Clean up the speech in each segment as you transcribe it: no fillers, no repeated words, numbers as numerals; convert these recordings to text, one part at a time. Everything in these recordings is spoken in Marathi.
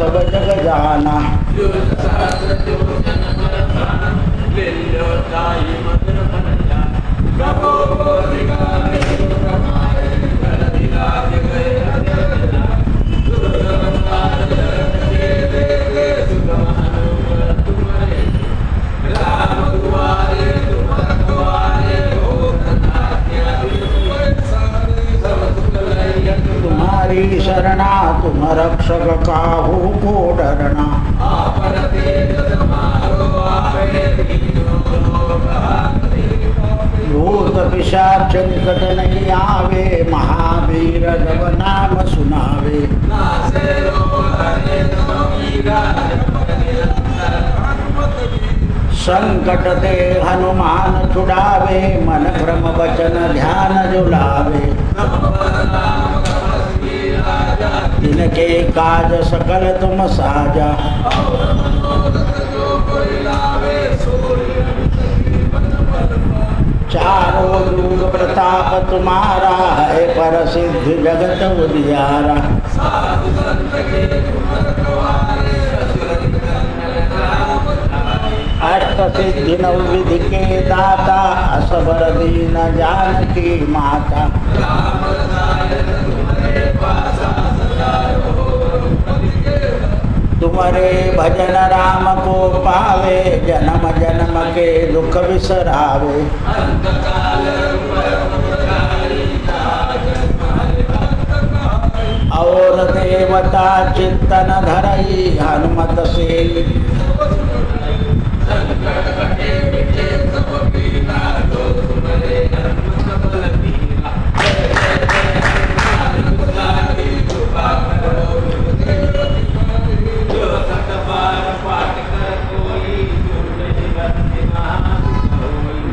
सब जग जाना। तुम्हारी शरणा तुम रक्षक काहू को डरना। भूत पिशाच निकट नहीं आवे, महावीर जब नाम सुनावे। संकट ते हनुमान छुड़ावे, मन क्रम वचन ध्यान जुलावे। जिनके काज सकल तुम साजा, चारों युग प्रताप तुम्हारा है, प्रसिद्ध जगत उजियारा। अष्ट सिद्धि नवविधि के दाता, असबर दीन जानकी माता। तुम्हारे भजन राम को पावे, जन्म जन्म के दुख बिसरावे। और देवता चित्तन धरई, हनुमत से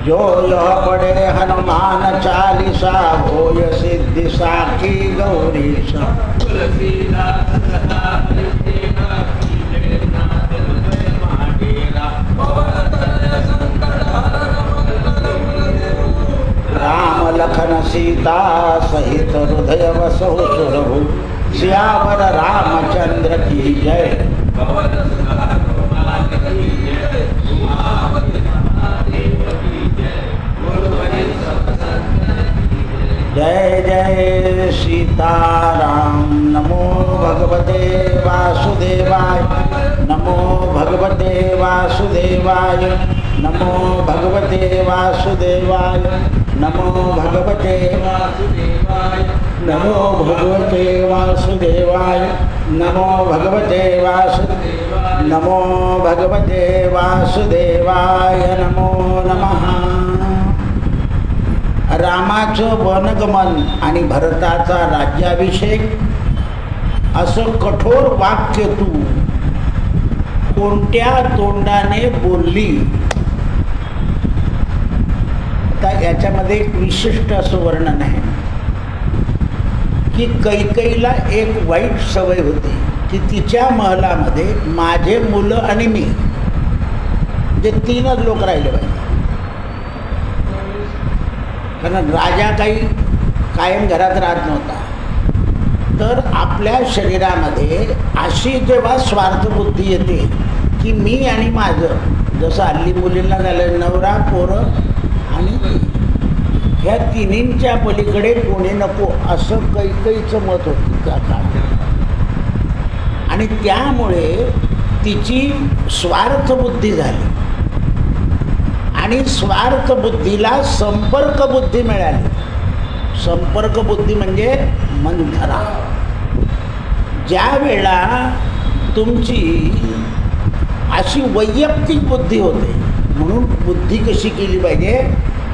जो यह पढ़े हनुमान चालीसा, होय सिद्धि साखी गौरीशा। राम लखन सीता सहित हृदय बसहु सुरभु, सियावर रामचंद्र की जय। जय जय सीताराम। नमो भगवते वासुदेवाय, नमो भगवते वासुदेवाय, नमो भगवते वासुदेवाय, नमो भगवते वासुदेवाय, नमो भगवते वासुदेवाय, नमो भगवते वासुदेवाय, नमो भगवते वासुदेवाय, नमो नमः। रामाचं वनगमन आणि भरताचा राज्याभिषेक असं कठोर वाक्य तू कोणत्या तोंडाने बोलली? आता याच्यामध्ये एक विशिष्ट असं वर्णन आहे की कैकेयीला एक वाईट सवय होती की तिच्या महलामध्ये माझे मुलं आणि मी जे तीनच लोक राहिले पाहिजे, कारण राजा काही कायम घरात राहत नव्हता. तर आपल्या शरीरामध्ये अशी जेव्हा स्वार्थबुद्धी येते की मी आणि माझं, जसं हल्ली मुलींना झालं नवरा पोरं आणि ह्या तिन्हींच्या पलीकडे कोणी नको, असं कैकेयीचं मत होतं त्या काळात. आणि त्यामुळे तिची स्वार्थबुद्धी झाली आणि स्वार्थबुद्धीला संपर्कबुद्धी मिळाली. संपर्कबुद्धी म्हणजे मंथरा. ज्या वेळा तुमची अशी वैयक्तिक बुद्धी होते, म्हणून बुद्धी कशी केली पाहिजे?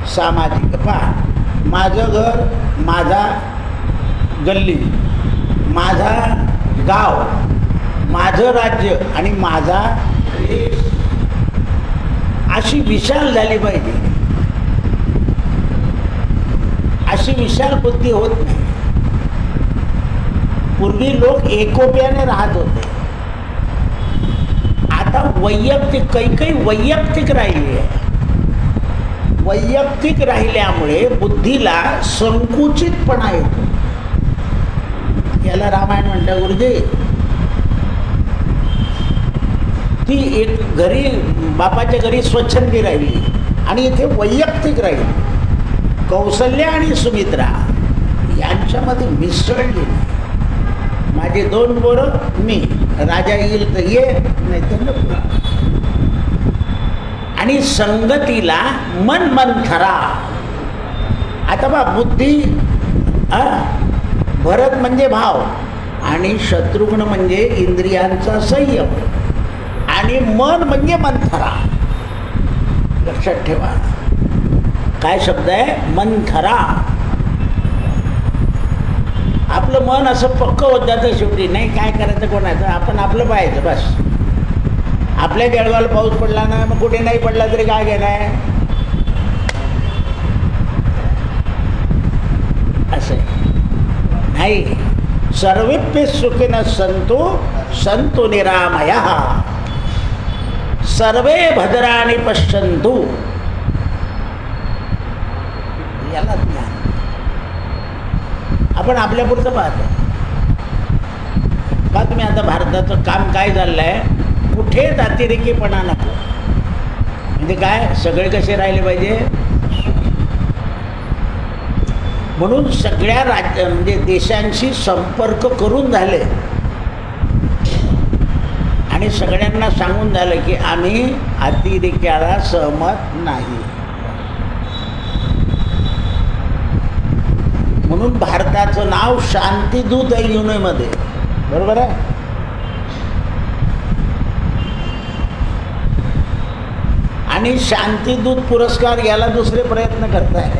सामाजिक. पहा, माझं घर, माझा गल्ली, माझा गाव, माझं राज्य आणि माझा देश, अशी विशाल झाली पाहिजे. अशी विशाल बुद्धी होत नाही. पूर्वी लोक एकोप्याने राहत होते, आता वैयक्तिक, काही वैयक्तिक राहिली आहे. वैयक्तिक राहिल्यामुळे बुद्धीला संकुचितपणा येतो. याला रामायण म्हणतात गुरुजी. ती एक घरी बापाच्या घरी स्वच्छंदी राहिली आणि इथे वैयक्तिक राहिली. कौसल्या आणि सुमित्रा यांच्यामध्ये मिसळली. माझी 2 पोरं, मी, राजा येईल तर ये, नाही तर नको. आणि संगतीला मन मंथरा. आता बा बुद्धी, भरत म्हणजे भाव आणि शत्रुघ्न म्हणजे इंद्रियांचा संयम आणि मन म्हणजे मंथरा. लक्षात ठेवा काय शब्द आहे, मंथरा. आपलं मन असं पक्क होत जातं शेवटी, नाही काय करायचं कोणाचं, आपण आपलं पाहायचं बस. आपल्या जळगावला पाऊस पडला ना, मग कुठे नाही पडला तरी काय घेणार असं नाही. सर्वेप्य सुखिनः सन्तु सन्तु निरामयः सर्वे भद्राणि पश्यन्तु. याला ज्ञान. आपण आपल्यापुरतं पाहतो का? तुम्ही आता भारताचं काम काय चाललं आहे, कुठेच अतिरेकीपणा नको. म्हणजे काय, सगळे कसे राहिले पाहिजे. म्हणून सगळ्या म्हणजे देशांशी संपर्क करून झाले आणि सगळ्यांना सांगून झालं की आम्ही अतिरेक्याला सहमत नाही. म्हणून भारताचं नाव शांतीदूत आहे युनेमध्ये, बरोबर आहे. आणि शांतीदूत पुरस्कार घ्यायला दुसरे प्रयत्न करताय.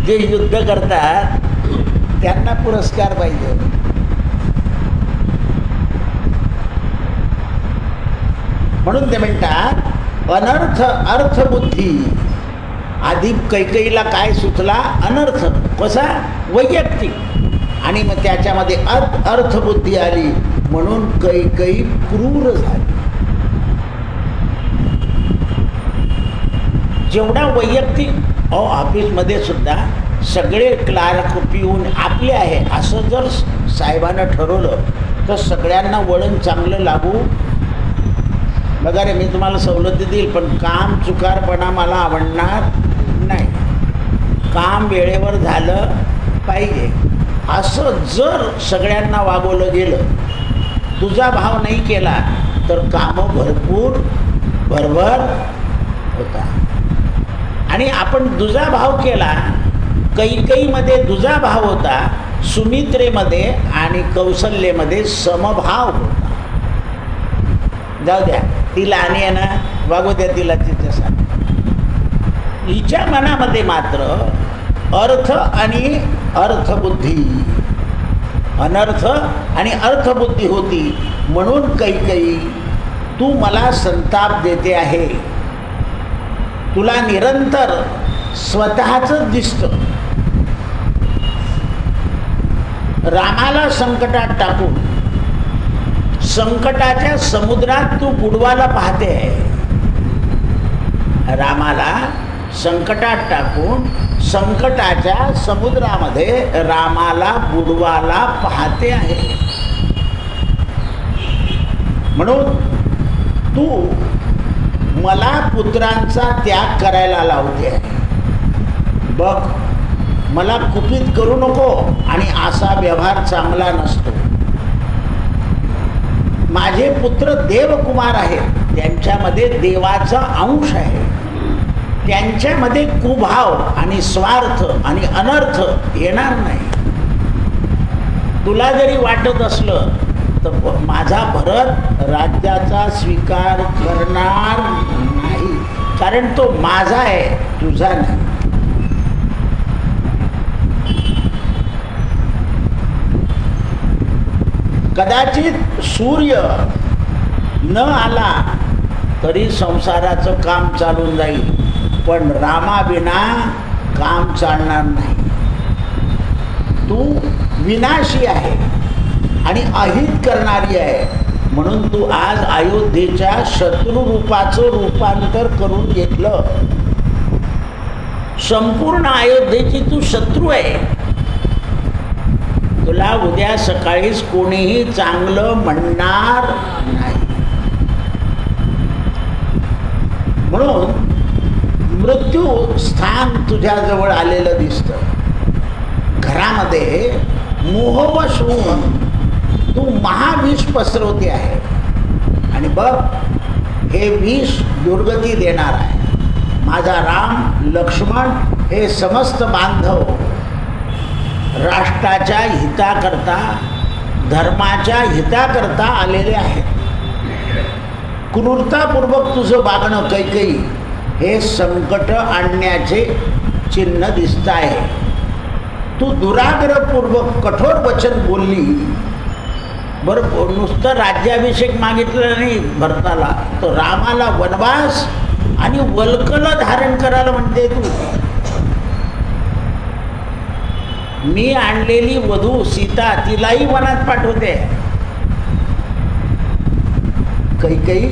जे युद्ध करतात त्यांना पुरस्कार पाहिजे. म्हणून ते म्हणतात अनर्थ अर्थबुद्धी. आधी कैकेयीला काय सुचला, अनर्थ. कसा, वैयक्तिक. आणि मग त्याच्यामध्ये अर्थबुद्धी आली म्हणून कैकेयी क्रूर झाली. जेवढा वैयक्तिक ऑफिसमध्ये सुद्धा सगळे क्लार्क पिऊन आपले आहे असं जर साहेबानं ठरवलं तर सगळ्यांना वळण चांगलं लागू. बघा रे, मी तुम्हाला सवलती देईल पण काम चुकारपणा मला आवडणार नाही. काम वेळेवर झालं पाहिजे असं जर सगळ्यांना वागवलं गेलं, तुझा भाव नाही केला तर कामं भरपूर भरभर होता. आणि आपण दुजा भाव केला. कैकेयीमध्ये दुजा भाव होता, सुमित्रेमध्ये आणि कौसल्येमध्ये समभाव होता. जाऊ द्या, तिला आणि आहे ना, वागू द्या तिला तिच्यासाठी. हिच्या मनामध्ये मात्र अर्थ आणि अर्थबुद्धी, अनर्थ आणि अर्थबुद्धी होती. म्हणून कैकेयी तू मला संताप देते आहे, तुला निरंतर स्वतःच दिसतं. रामाला संकटात टाकून संकटाच्या समुद्रात तू बुडवायला पाहते आहे. रामाला संकटात टाकून संकटाच्या समुद्रामध्ये रामाला बुडवायला पाहते आहे. म्हणून तू मला पुत्रांचा त्याग करायला लावते आहे. बघ, मला कुपित करू नको आणि असा व्यवहार चांगला नसतो. माझे पुत्र देवकुमार आहेत, त्यांच्यामध्ये देवाचा अंश आहे. त्यांच्यामध्ये कुभाव आणि स्वार्थ आणि अनर्थ येणार नाही. तुला जरी वाटत असलं तर माझा भरत राज्याचा स्वीकार करणार नाही, कारण तो माझा आहे, तुझा नाही. कदाचित सूर्य न आला तरी संसाराचं काम चालून जाईल, पण रामाविना काम चालणार नाही. तू विनाशी आहे आणि अहित करणारी आहे. म्हणून तू आज अयोध्येच्या शत्रुरूपाचं रूपांतर करून घेतलं. संपूर्ण अयोध्येची तू शत्रू आहे. तुला उद्या सकाळीच कोणीही चांगलं म्हणणार नाही. म्हणून मृत्यू स्थान तुझ्याजवळ आलेलं दिसतं. घरामध्ये मोहवश होऊन तू महाविष पसरवते आहे आणि बघ हे विष दुर्गती देणार आहे. माझा राम लक्ष्मण हे समस्त बांधव राष्ट्राच्या हिताकरता धर्माच्या हिताकरता आलेले आहेत. क्रूरतापूर्वक तुझं वागणं कैकेयी हे संकट आणण्याचे चिन्ह दिसत आहे. तू दुराग्रहपूर्वक कठोर वचन बोलली. बरं नुसतं राज्याभिषेक मागितलं नाही भरताला, तर रामाला वनवास आणि वल्कलं धारण करायला म्हणते तू. मी आणलेली वधू सीता तिलाही वनात पाठवते. कैकेयी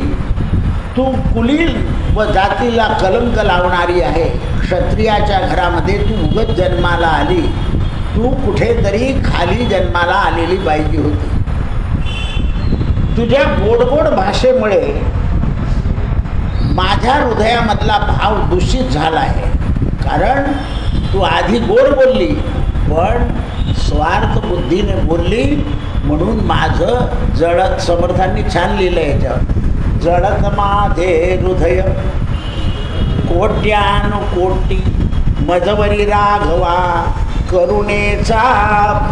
तू कुलीन व जातीला कलंक लावणारी आहे. क्षत्रियाच्या घरामध्ये तू उगत जन्माला आली. तू कुठेतरी खाली जन्माला आलेली पाहिजे होती. तुझ्या गोडगोड भाषेमुळे माझ्या हृदयामधला भाव दूषित झाला आहे. कारण तू आधी गोड बोलली पण स्वार्थ बुद्धीने बोलली म्हणून माझं जळत. समर्थांनी छान लिहिलं याच्यावर. जळत माझे हृदय कोट्यानुकोटी मजवरी राघवा करुणेचा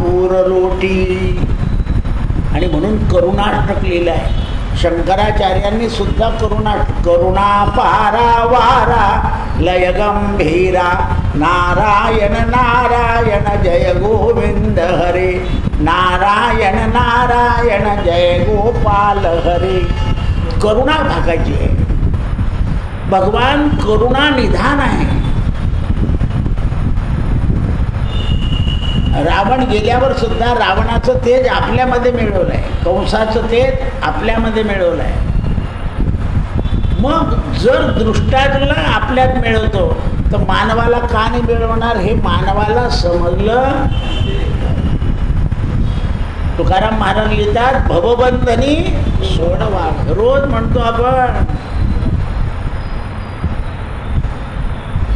पूरलोटी. आणि म्हणून करुणाष्टक लिहिलं आहे. शंकराचार्यांनी सुद्धा करुणा पारावारा लय गंभीरा नारायण नारायण जय गोविंद हरे नारायण नारायण जय गोपाल हरे. करुणा भागाची आहे. भगवान करुणा निधान आहे. रावण गेल्यावर सुद्धा रावणाचं तेज आपल्यामध्ये मिळवलं आहे. कंसाचं तेज आपल्यामध्ये मिळवलं आहे. मग जर दृष्टांतला आपल्यात मिळवतो तर मानवाला का नाही मिळवणार हे मानवाला समजलं. तुकाराम महाराज लिहितात भवबंधनी सोडवा. रोज म्हणतो आपण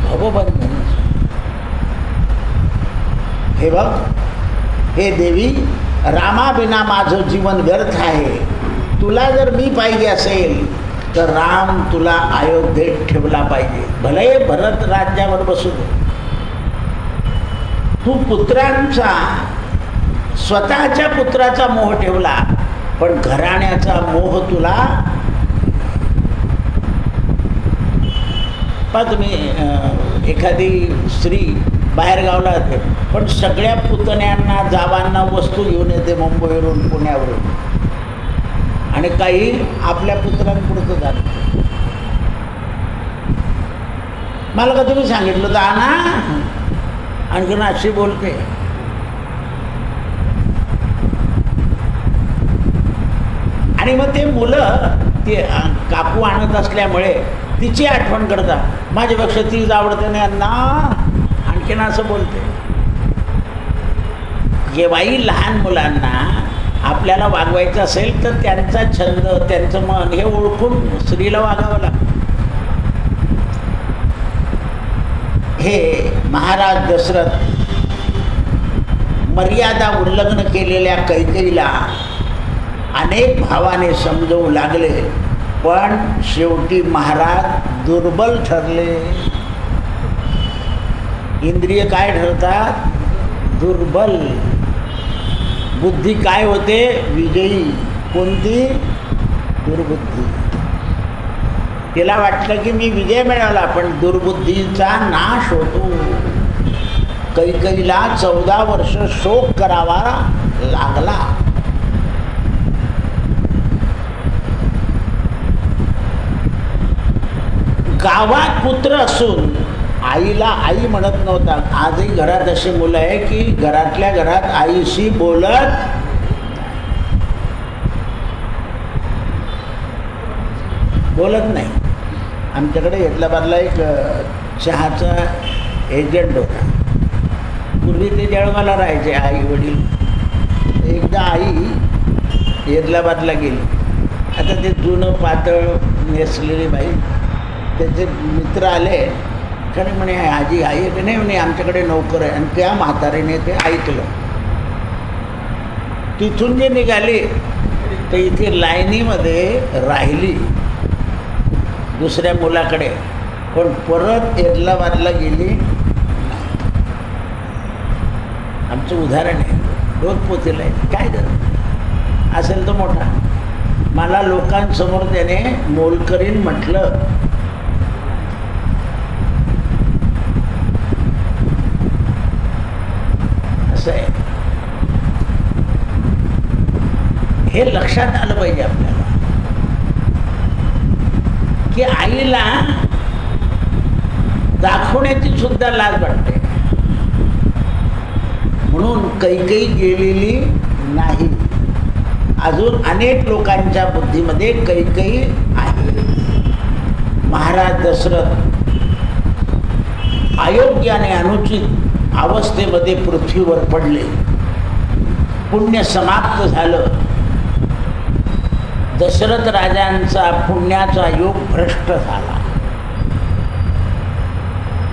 भवबंधनी. हे बघ हे देवी रामाविना माझं जीवन व्यर्थ आहे. तुला जर मी पाहिजे असेल तर राम तुला अयोध्येत ठेवला पाहिजे. भले भरत राज्यावर बसू दे. तू पुत्रांचा स्वतःच्या पुत्राचा मोह ठेवला पण घराण्याचा मोह तुला. पहा तुम्ही एखादी स्त्री बाहेरगावला येते पण सगळ्या पुतण्यांना जावांना वस्तू घेऊन येते मुंबईवरून पुण्यावरून आणि काही आपल्या पुत्रांपुरतं जात. मला का तुम्ही सांगितलं होतं आणा आणखीन अशी बोलते. आणि मग ते मुलं ते काकू आणत असल्यामुळे तिची आठवण करतात. माझ्यापेक्षा तीच आवडते नाही ना आणखीन असं बोलते. जेव्हाही लहान मुलांना आपल्याला वागवायचं असेल तर त्यांचा छंद त्यांचं मन हे ओळखून स्त्रीला वागावं लागतं. हे महाराज दशरथ मर्यादा उल्लंघन केलेल्या कैकेयीला अनेक भावाने समजवू लागले पण शेवटी महाराज दुर्बल ठरले. इंद्रिय काय ठरतात? दुर्बल. बुद्धी काय होते? विजयी. कोणती? दुर्बुद्धी. तिला वाटलं की मी विजय मिळवला पण दुर्बुद्धीचा नाश होतो. कैकेयीला 14 वर्ष शोक करावा लागला. गावात पुत्र असून आईला आई म्हणत नव्हता. आजही घरात अशी मुलं आहे की घरातल्या घरात आईशी बोलत नाही. आमच्याकडे हैदराबादला एक चहाचा एजंट होता. पूर्वी ते जळगावला राहायचे आई वडील. एकदा आई हैदराबादला गेली. आता ते जुनं पातळ नेसलेली बाई, त्याचे मित्र आले कारण म्हणे आजी आई की नाही म्हणे आमच्याकडे नोकर आहे. आणि त्या म्हातारीने ते ऐकलं. तिथून जे निघाली तर इथे लाईनीमध्ये राहिली दुसऱ्या मुलाकडे, पण परत हैदराबादला गेली. आमचं उदाहरण आहे, रोज पोचेलं आहे. काय गरज असेल तर मोठा. मला लोकांसमोर त्याने मोलकरीण म्हटलं. असं आहे. हे लक्षात आलं पाहिजे आपल्याला की आईला दाखवण्याची सुद्धा लाज वाटते. म्हणून कैकेयी गेलेली नाही. अजून अनेक लोकांच्या बुद्धीमध्ये कैकेयी आहे. महाराज दशरथ अयोग्य आणि अनुचित अवस्थेमध्ये पृथ्वीवर पडले. पुण्य समाप्त झालं. दशरथ राजांचा पुण्याचा योग भ्रष्ट झाला.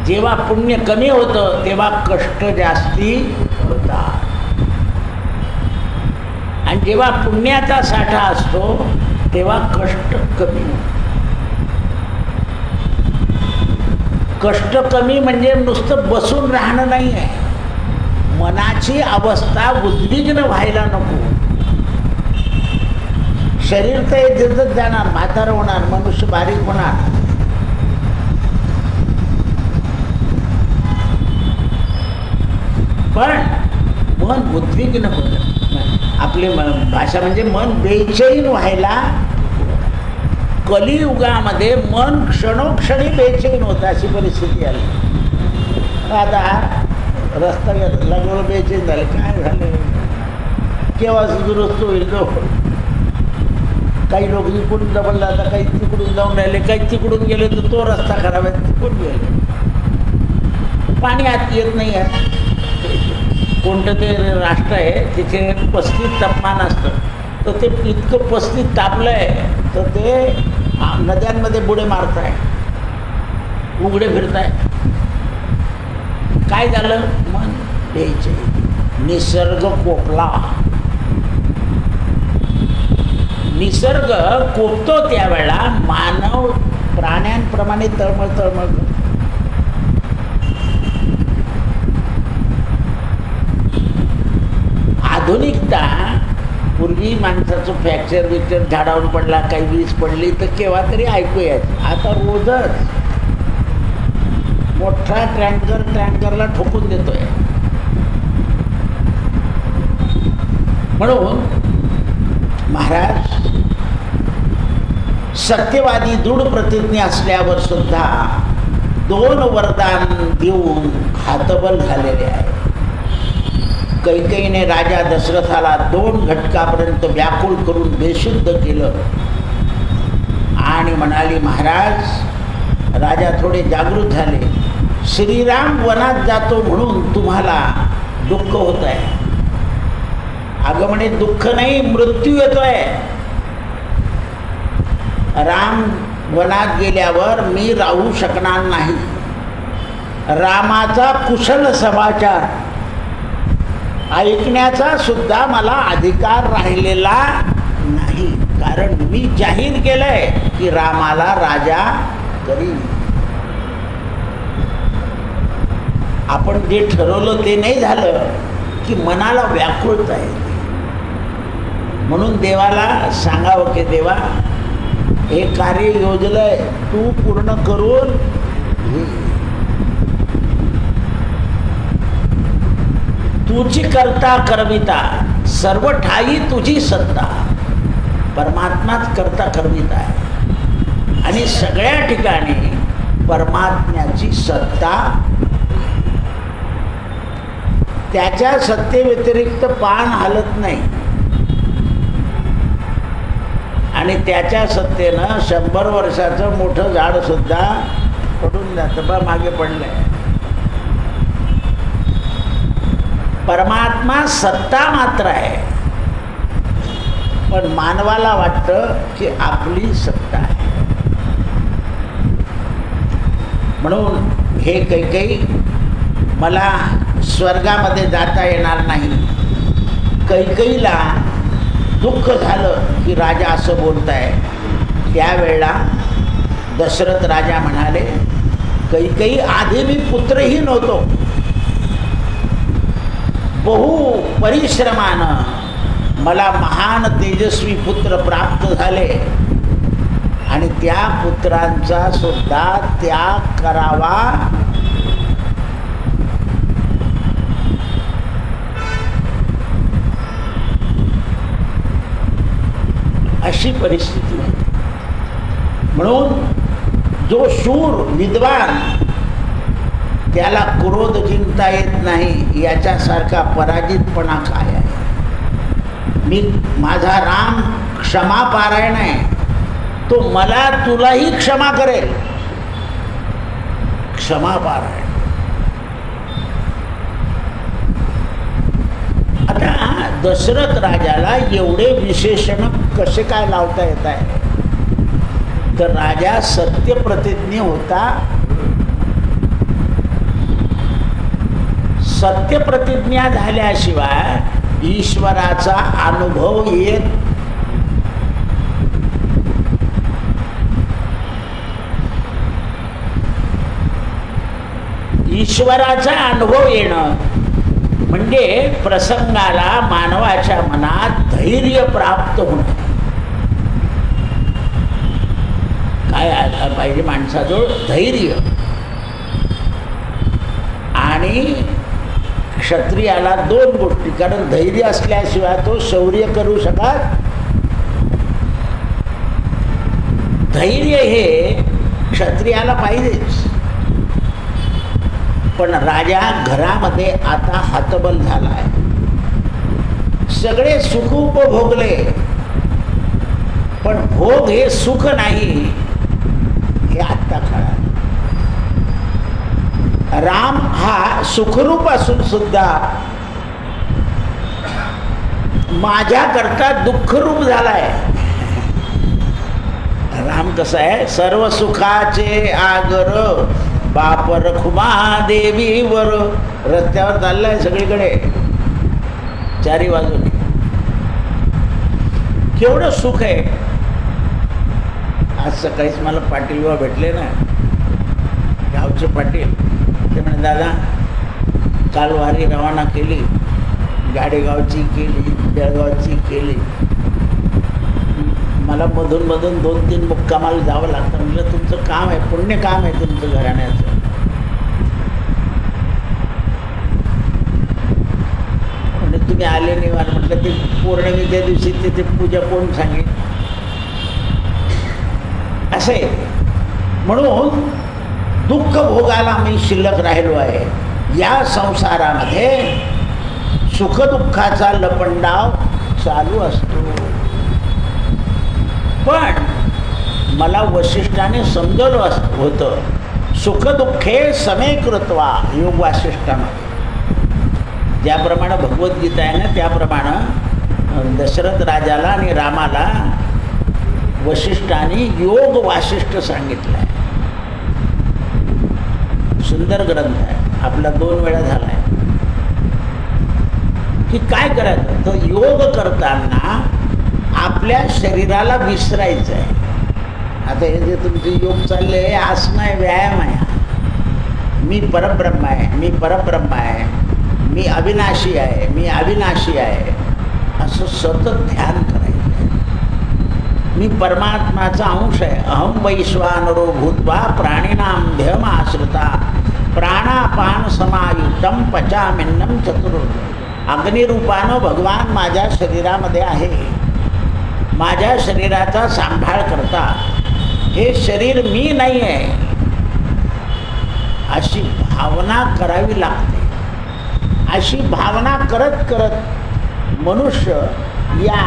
जेव्हा पुण्य कमी होतं तेव्हा कष्ट जास्ती होतात. आणि जेव्हा पुण्याचा साठा असतो तेव्हा कष्ट कमी होतात. कष्ट कमी म्हणजे नुसतं बसून राहणं नाही आहे. मनाची अवस्था उद्विग्न व्हायला नको. शरीर तर येतच जाणार, म्हातारं होणार, मनुष्य बारीक होणार. पण मन उद्विग्न होतं. आपली भाषा म्हणजे मन बेचैन व्हायला. कलियुगामध्ये मन क्षणोक्षणी बेचैन होतं, अशी परिस्थिती आली. आता रस्ता लागलं बेचैन झाले. काय झालं, केव्हा दुरुस्त होईल जो. काही लोक इकडून डबल जातात, काही तिकडून जाऊन राहिले, काही तिकडून गेले तर तो रस्ता खराब आहे, तिकडून गेले. पाणी आत येत नाही आहे. कोणतं ते राष्ट्र आहे तिथे 35 तापमान असतं, तर ते इतकं 35 तापलं आहे तर ते नद्यांमध्ये बुडे मारत आहे, उघडे फिरत आहे. काय झालं, मन द्यायचे. निसर्ग कोपला. निसर्ग कोपतो त्यावेळेला मानव प्राण्यांप्रमाणे तळमळ तळमळ. आधुनिकता, पूर्वी माणसाचं फ्रॅक्चर विक्चर झाडावर पडला, काही वीज पडली तर केव्हा तरी ऐकू यायचं. आता रोजच मोठा टँकरला ठोकून देतोय. म्हणून महाराज सत्यवादी दृढ प्रतिज्ञा असल्यावर सुद्धा 2 वरदान देऊन हातबल झालेले आहे. कैकेयीने राजा दशरथाला 2 घटकापर्यंत व्याकुळ करून बेशुद्ध केलं आणि म्हणाली, महाराज राजा थोडे जागृत झाले. श्रीराम वनात जातो म्हणून तुम्हाला दुःख होत आहे. अगं म्हणे दुःख नाही, मृत्यू येतोय. राम वनात गेल्यावर मी राहू शकणार नाही. रामाचा कुशल समाचार ऐकण्याचा सुद्धा मला अधिकार राहिलेला नाही, कारण मी जाहीर केलंय की रामाला राजा करीन. आपण जे ठरवलं ते नाही झालं की मनाला व्याकुळता आहे. म्हणून देवाला सांगावं की देवा, हे कार्य योजलंय, तू पूर्ण करून घे. तुझी करता करविता, सर्व ठाई तुझी सत्ता. परमात्माच करता करविता आहे आणि सगळ्या ठिकाणी परमात्म्याची सत्ता. त्याच्या सत्तेव्यतिरिक्त पान हलत नाही आणि त्याच्या सत्तेनं 100 वर्षाचं मोठं झाड सुद्धा पडून जातं, बा मागे पडलंय. परमात्मा सत्ता मात्र आहे. पण मानवाला वाटतं की आपली सत्ता आहे. म्हणून हे कैकेयी, मला स्वर्गामध्ये जाता येणार नाही. कैकेयीला दुःख झालं की राजा असं बोलताय. त्यावेळेला दशरथ राजा म्हणाले, कैकेयी, आधी मी पुत्रही नव्हतो, बहु परिश्रमानं मला महान तेजस्वी पुत्र प्राप्त झाले आणि त्या पुत्रांचा सुद्धा त्याग करावा अशी परिस्थिती होती. म्हणून जो शूर विद्वान त्याला क्रोध जिंकता येत नाही, याच्यासारखा पराजितपणा काय आहे. माझा राम क्षमापारायण आहे, तो मला तुलाही क्षमा करेल. क्षमापारायण. आता दशरथ राजाला एवढे विशेषण कसे काय लावता येत आहे, तर राजा सत्यप्रतिज्ञ होता. सत्यप्रतिज्ञा झाल्याशिवाय ईश्वराचा अनुभव येत. ईश्वराचा अनुभव येणं म्हणजे प्रसंगाला मानवाच्या मनात धैर्य प्राप्त होणं. काय आलं पाहिजे माणसाजवळ? धैर्य. आणि क्षत्रियाला दोन गोष्टी, कारण धैर्य असल्याशिवाय तो शौर्य करू शकत. धैर्य हे क्षत्रियाला पाहिजेच. पण राजा घरामध्ये आता हतबल झाला आहे. सगळे सुख उपभोगले, पण भोग हे सुख नाही, हे आत्ता कळालं. राम हा सुखरूप असून सुद्धा माझ्याकरता दुःखरूप झालाय. राम कसा आहे? सर्व सुखाचे आगर बाप रखुमा देवीवर. रस्त्यावर चाललाय सगळीकडे, चारी बाजूने. केवढं सुख आहे. आज सकाळीच मला पाटील बाबा भेटले ना, गावचे पाटील. ते म्हणे, दादा काल वारी रवाना केली, गाडेगावची केली, बेळगावची केली. मला मधून मधून 2-3 मुक्कामाला जावं लागतं. म्हटलं तुमचं काम आहे, पुण्य काम आहे तुमचं घराण्याचं. म्हणजे तुम्ही आले नाही. मला म्हटलं ते पौर्णिमेच्या दिवशी ते पूजा कोण सांगेल. असं आहे. म्हणून दुःख भोगायला मी शिल्लक राहिलो आहे. या संसारामध्ये सुखदुःखाचा लपंडाव चालू असतो. पण मला वसिष्ठाने समजवलं होतं, सुखदुःखे समे कृत्वा. योग वासिष्ठामध्ये ज्याप्रमाणे भगवद्गीता आहे ना, त्याप्रमाणे दशरथ राजाला आणि रामाला वसिष्ठाने योग वासिष्ठ सांगितलं आहे. सुंदर ग्रंथ आहे. आपला 2 वेळा झाला आहे. की काय करायचं, तर योग करताना आपल्या शरीराला विसरायचं आहे. आता हे जे तुमचे योग चालले हे आसन आहे, व्यायाम आहे. मी परब्रह्म आहे, मी परब्रह्म आहे, मी अविनाशी आहे, मी अविनाशी आहे, असं सतत ध्यान करायचं आहे. मी परमात्माचा अंश आहे. अहम वैश्वानरो भूत्वा प्राणिनाम ध्यम आश्रिता प्राणापान समायुक्तम पचामिन्नम चतुर्भुज. अग्निरूपानं भगवान माझ्या शरीरामध्ये आहे. माझ्या शरीराचा सांभाळ करता. हे शरीर मी नाही आहे, अशी भावना करावी लागते. अशी भावना करत करत मनुष्य या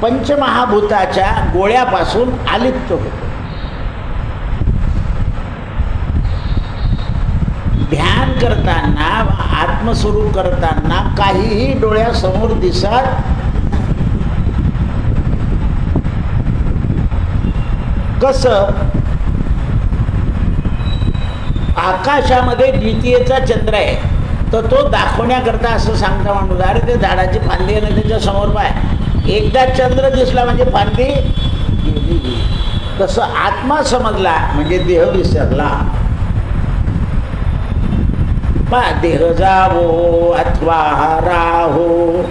पंचमहाभूताच्या गोळ्यापासून अलिप्त होतो. ध्यान करताना, आत्मस्वरूप करताना काहीही डोळ्यासमोर दिसत. कसं आकाशामध्ये द्वितीयेचा चंद्र आहे, तर तो दाखवण्याकरता असं सांगता माणूस, अरे ते झाडाची फांदी आहे ना त्याच्या समोर पाय, एकदा चंद्र दिसला म्हणजे फांदी गेली. तसं आत्मा समजला म्हणजे देह विसरला. पा देह जावो अथवा राहो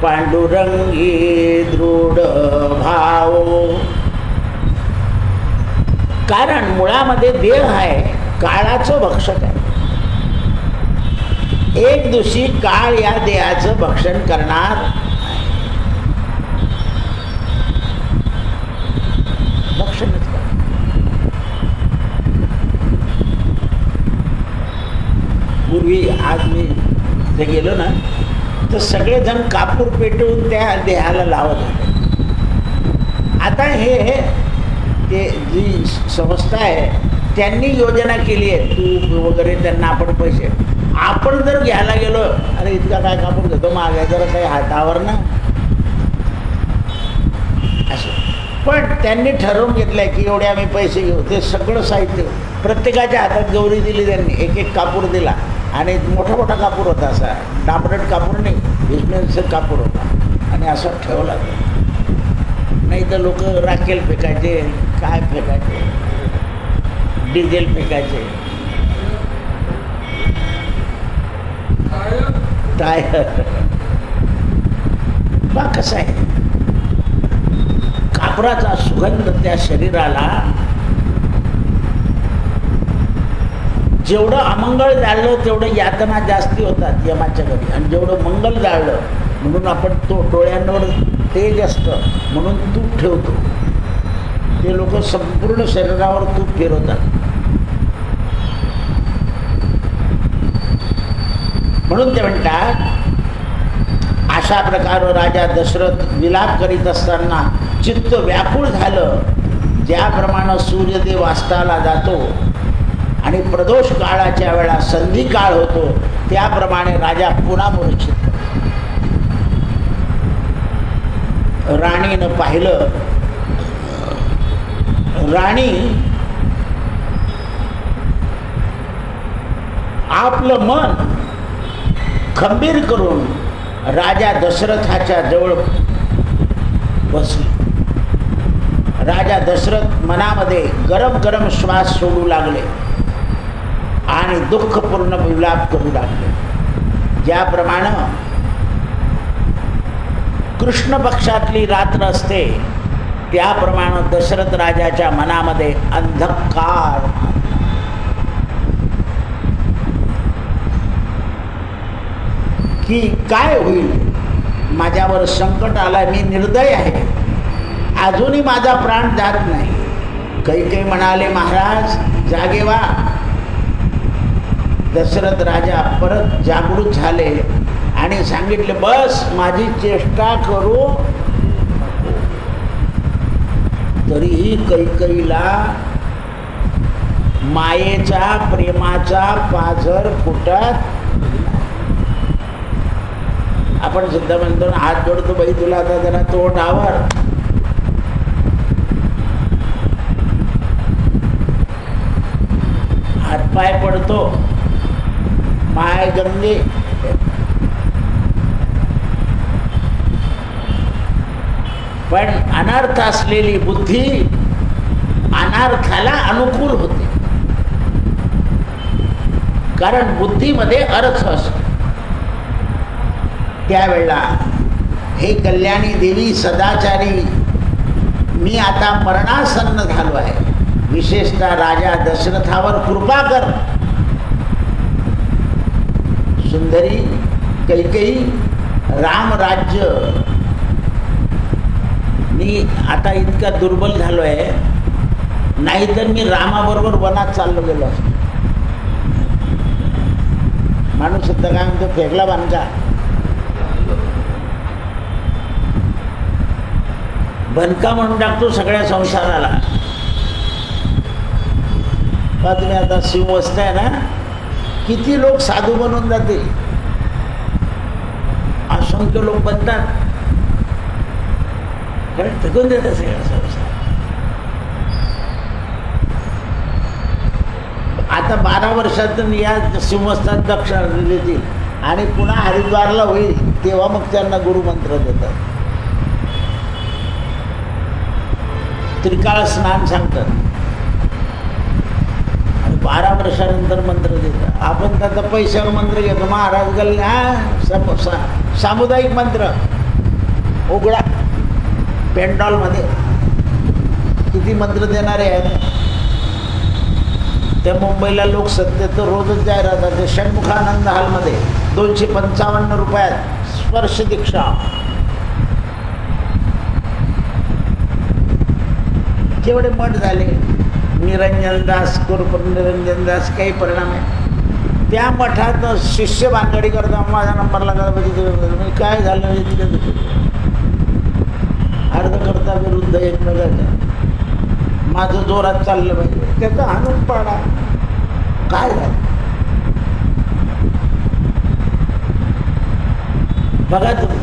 पांडुरंगी दृढ भावो. कारण मुळामध्ये देह आहे काळाचं भक्षक आहे. एक दिवशी काळ या देहाचं भक्षण करणार. भक्षणच करणार. पूर्वी आज मी ते गेलो ना तर सगळेजण कापूर पेटवून त्या देहाला लावत होते. आता हे ते जी संस्था आहे त्यांनी योजना केली आहे, तूप वगैरे त्यांना आपण पैसे, आपण जर घ्यायला गेलो, अरे इतका काय कापूर घेतो मागे जरा काही हातावर ना असं. पण त्यांनी ठरवून घेतलंय की एवढे आम्ही पैसे घेऊ. ते सगळं साहित्य प्रत्येकाच्या हातात गौरी दिली त्यांनी, एक एक कापूर दिला आणि मोठा मोठा कापूर होता, असा डांबरट कापूर नाही, बिझनेसचा कापूर होता आणि असा ठेवला. नाही तर लोक राखेल फेकायचे, काय फेकायचे, डिझेल फेकायचे, टायर. बा कसं आहे कापराचा सुगंध त्या शरीराला. जेवढं अमंगळ जाळलं तेवढं यातना जास्ती होतात यमाच्या घरी, आणि जेवढं मंगल जाळलं म्हणून आपण तो डोळ्यांवर तेज असतं म्हणून तूप ठेवतो. ते लोक संपूर्ण शरीरावर तूप फिरवतात. म्हणून ते म्हणतात अशा प्रकारे राजा दशरथ विलाप करीत असताना चित्त व्याकुळ झालं. ज्याप्रमाणे सूर्यदेव अस्ताला जातो आणि प्रदोष काळाच्या वेळा संधी काळ होतो, त्याप्रमाणे राजा पुन्हा मूर्छित. राणीनं पाहिलं. राणी आपलं मन खंबीर करून राजा दशरथाच्या जवळ बसली. राजा दशरथ मनामध्ये गरम गरम श्वास सोडू लागले आणि दुःखपूर्ण विलाप करू लागले. ज्याप्रमाणे कृष्ण पक्षातली रात्र असते त्याप्रमाणे दशरथ राजाच्या मनामध्ये अंधकार. की काय होईल, माझ्यावर संकट आला, मी निर्दय आहे, अजूनही माझा प्राण जात नाही. काही म्हणाले महाराज जागे व्हा. दशरथ राजा परत जागृत झाले आणि सांगितले बस माझी चेष्टा करू. तरीही कैकईला मायेचा प्रेमाचा पाझर फुटत. आपण सुद्धा म्हणतो ना, हात जोडतो बाई तुला आता जरा तोंड आवर. हातपाय पडतो, माय गंगे. पण अनर्थ असलेली बुद्धी अनर्थाला अनुकूल होते. कारण बुद्धीमध्ये अर्थ असतो. त्यावेळेला हे कल्याणी देवी सदाचारी, मी आता मरणासन्न झालो आहे, विशेषतः राजा दशरथावर कृपा कर. सुंदरी कैकेयी, रामराज्य मी आता इतका दुर्बल झालो आहे, नाहीतर मी रामाबरोबर वनात चाललो गेलो असतो. माणूस सुद्धा काय म्हणतो, फेकला बांधका. बनका म्हणून टाकतो सगळ्या संसाराला. का तुम्ही आता शिववस्था ना, किती लोक साधू बनून जातील, असंख्य लोक बनतात, कारण फेकून देतात सगळा संसार. आता 12 वर्षातून या सिंहस्थान दक्षिणा देतील आणि पुन्हा हरिद्वारला होईल तेव्हा मग त्यांना गुरुमंत्र देतात. त्रिकाळ स्नान सांगतात आणि 12 वर्षानंतर मंत्र देतात. आपण त्याचा पैशावर मंत्र घेतो. महाराज गल्ले सामुदायिक मंत्र उघडा पेंडॉलमध्ये किती मंत्र देणारे आहेत. त्या मुंबईला लोक सत्य तर रोजच जाहिरात आहे. षण्मुखानंद हॉलमध्ये 255 रुपयात स्पर्श दीक्षा. केवढे मठ झाले. निरंजन दास कुरुपर निरंजन दास काही परिणाम आहे. त्या मठात शिष्य भानगडी करता माझा नंबर लागला पाहिजे. काय झालं अर्ध करता विरुद्ध एकमेकांच्या. माझं जोरात चाललं पाहिजे त्याचा हाणून पाडा. काय झालं बघा तुम्ही.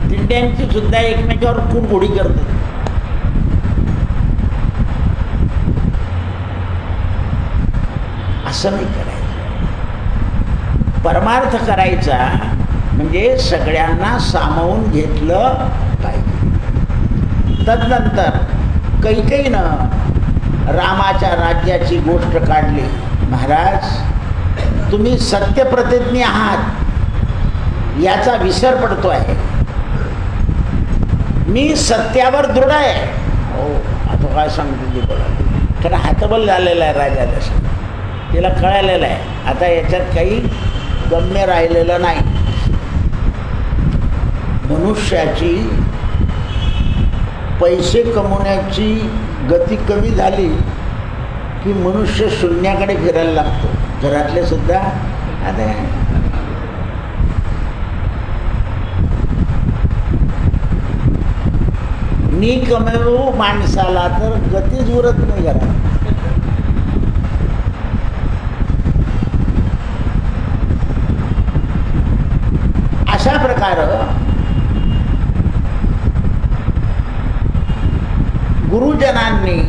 दिंड्यांची सुद्धा एकमेकावर खूप गोडी करतात. असं नाही करायचं. परमार्थ करायचा म्हणजे सगळ्यांना सामावून घेतलं पाहिजे. तदनंतर कैकेयीनं रामाच्या राज्याची गोष्ट काढली. महाराज तुम्ही सत्यप्रतिज्ञ आहात याचा विसर पडतो आहे. मी सत्यावर दृढ आहे. हो आता काय सांगतो ती बघा. कारण हातबल झालेला आहे राजा दशरथ. तिला कळालेलं आहे आता याच्यात काही गम्य राहिलेलं नाही. मनुष्याची पैसे कमवण्याची गती कमी झाली की मनुष्य शून्याकडे फिरायला लागतो. घरातले सुद्धा आता मी कमवू माणसाला तर गतीच उरत नाही घरात. अशा प्रकारे गुरुजनांनी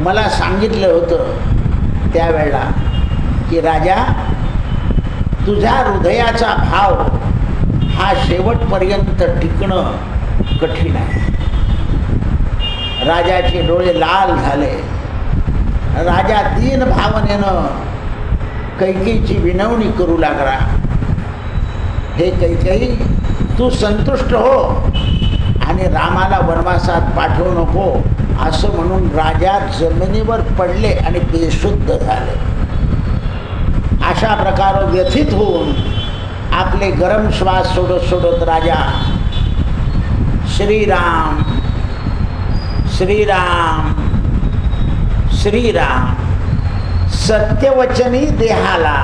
मला सांगितलं होतं त्यावेळेला की राजा तुझ्या हृदयाचा भाव हा शेवटपर्यंत टिकणं कठीण आहे. राजाचे डोळे लाल झाले. राजा दीन भावनेनं कैकेयीची विनवणी करू लागला. हे कैकेयी तू संतुष्ट हो आणि रामाला वनवासात पाठवू नको असं म्हणून राजा जमिनीवर पडले आणि बेशुद्ध झाले. अशा प्रकारे व्यथित होऊन आपले गरम श्वास सोडत सोडत राजा श्रीराम श्रीराम श्रीराम सत्यवचनी देहाला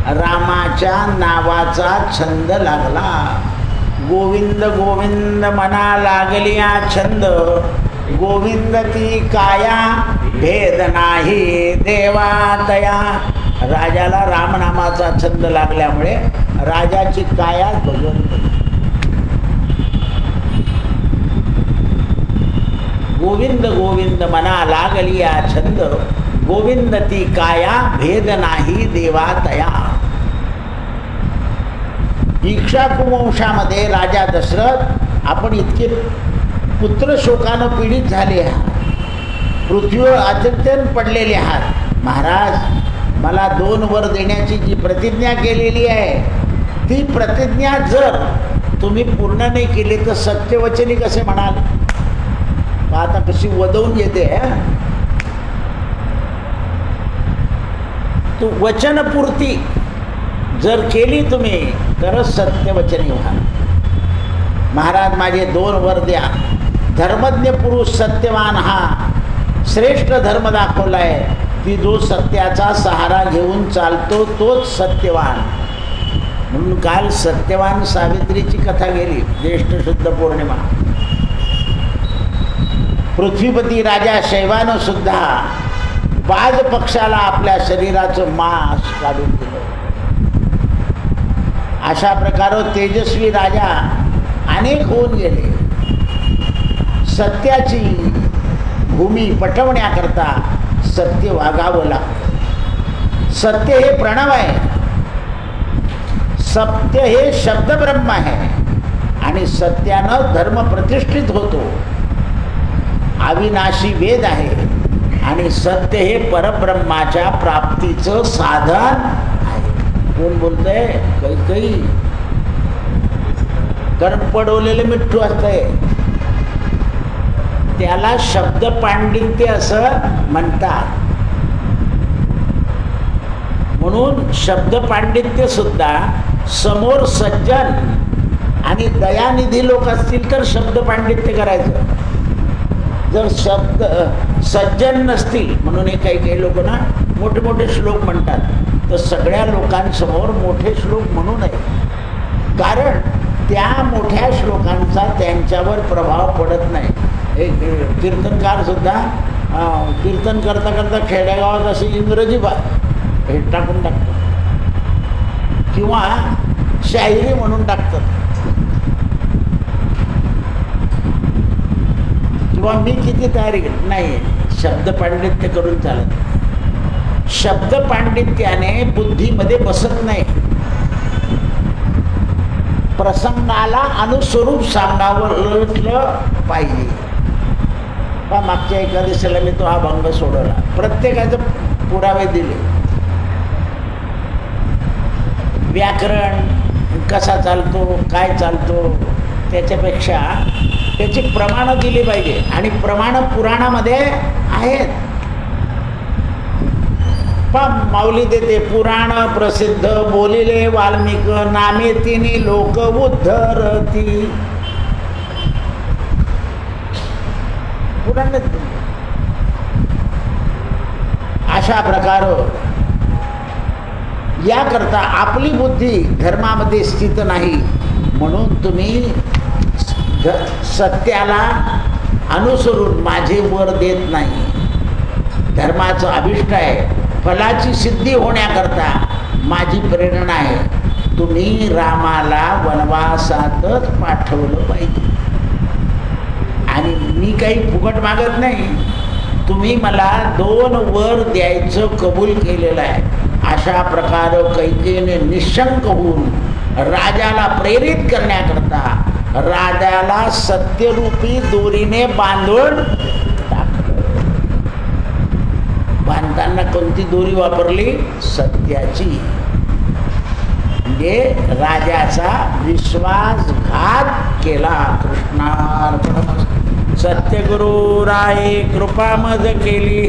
रामाच्या नावाचा छंद लागला. गोविंद गोविंद मना लागलिया छंद गोविंद ती काया भेद नाही देवातया. राजाला रामनामाचा छंद लागल्यामुळे राजाची काया भगवंत. गोविंद गोविंद मना लागलिया छंद गोविंद ती काया भेद नाही देवातया. इक्ष्वाकुवंशामध्ये राजा दशरथ आपण इतके पुत्र शोकानं पीडित झाले आहात. पृथ्वीवर अत्यंत पडलेले आहात. महाराज मला 2 वर देण्याची जी प्रतिज्ञा केलेली आहे ती प्रतिज्ञा जर तुम्ही पूर्ण नाही केली तर सत्यवचनी कसे म्हणाल. आता कशी वदवून येते. तू वचनपूर्ती जर केली तुम्ही तरच सत्यवचनी व्हाल. महाराज माझे 2 वर द्या. धर्मज्ञ पुरुष सत्यवान हा श्रेष्ठ धर्म दाखवला आहे की जो सत्याचा सहारा घेऊन चालतो तोच सत्यवान. म्हणून काल सत्यवान सावित्रीची कथा गेली. ज्येष्ठ शुद्ध पौर्णिमा. पृथ्वीपती राजा शैवानं सुद्धा बाज पक्षाला आपल्या शरीराचं मांस काढून दिलं. अशा प्रकारे तेजस्वी राजा अनेक होऊन गेले. सत्याची भूमी पटवण्याकरता सत्य वागावं लागतं. सत्य हे प्रणव आहे, सत्य हे शब्दब्रह्म आहे आणि सत्यानं धर्म प्रतिष्ठित होतो. अविनाशी वेद आहे आणि सत्य हे परब्रह्माच्या प्राप्तीचं साधन आहे. कोण बोलतंय? कैकई. कारण पडवलेलं मिठ्ठू असतंय, त्याला शब्द पांडित्य असं म्हणतात. म्हणून शब्द पांडित्य सुद्धा समोर सज्जन आणि दयानिधी लोक असतील तर शब्द पांडित्य करायचं. जर शब्द सज्जन नसतील, म्हणून हे काही काही लोक ना मोठे मोठे श्लोक म्हणतात, तर सगळ्या लोकांसमोर मोठे श्लोक म्हणू नये. कारण त्या मोठ्या श्लोकांचा त्यांच्यावर प्रभाव पडत नाही. एक कीर्तनकार सुद्धा कीर्तन करता करता खेड्यागावात अशी इंग्रजी हे टाकून टाकतात किंवा शाहिरी म्हणून टाकतात, किंवा मी किती तयारी नाही. शब्द पांडित्य करून चालत. शब्द पांडित्याने बुद्धीमध्ये बसत नाही. प्रसंगाला अनुस्वरूप सांगावं पाहिजे. बा मागच्या एकादशीला मी तो अभंग सोडवला, प्रत्येकाचे पुरावे दिले. व्याकरण कसा चालतो, काय चालतो, त्याच्यापेक्षा त्याची प्रमाणं दिली पाहिजे. आणि प्रमाणं पुराणामध्ये आहेत. माऊली देते, पुराण प्रसिद्ध बोलिले वाल्मिक, नामे तिनी लोक उद्धरती. पुराण अशा प्रकार. याकरता आपली बुद्धी धर्मामध्ये स्थित नाही, म्हणून तुम्ही सत्याला अनुसरून माझे वर देत नाही. धर्माचं अभिष्ट आहे, फलाची सिद्धी होण्याकरता माझी प्रेरणा आहे. तुम्ही रामाला वनवासातच पाठवलं पाहिजे. आणि मी काही फुकट मागत नाही. तुम्ही मला 2 वर द्यायचं कबूल केलेलं आहे. अशा प्रकारे कैकेयीने निशंक होऊन राजाला प्रेरित करण्याकरता राजाला सत्यरूपी दोरीने बांधून टाकलं. बांधताना कोणती दोरी वापरली? सत्याची. म्हणजे राजाचा विश्वासघात केला. कृष्णार्पण. सत्यगुरु राये कृपा मज केली.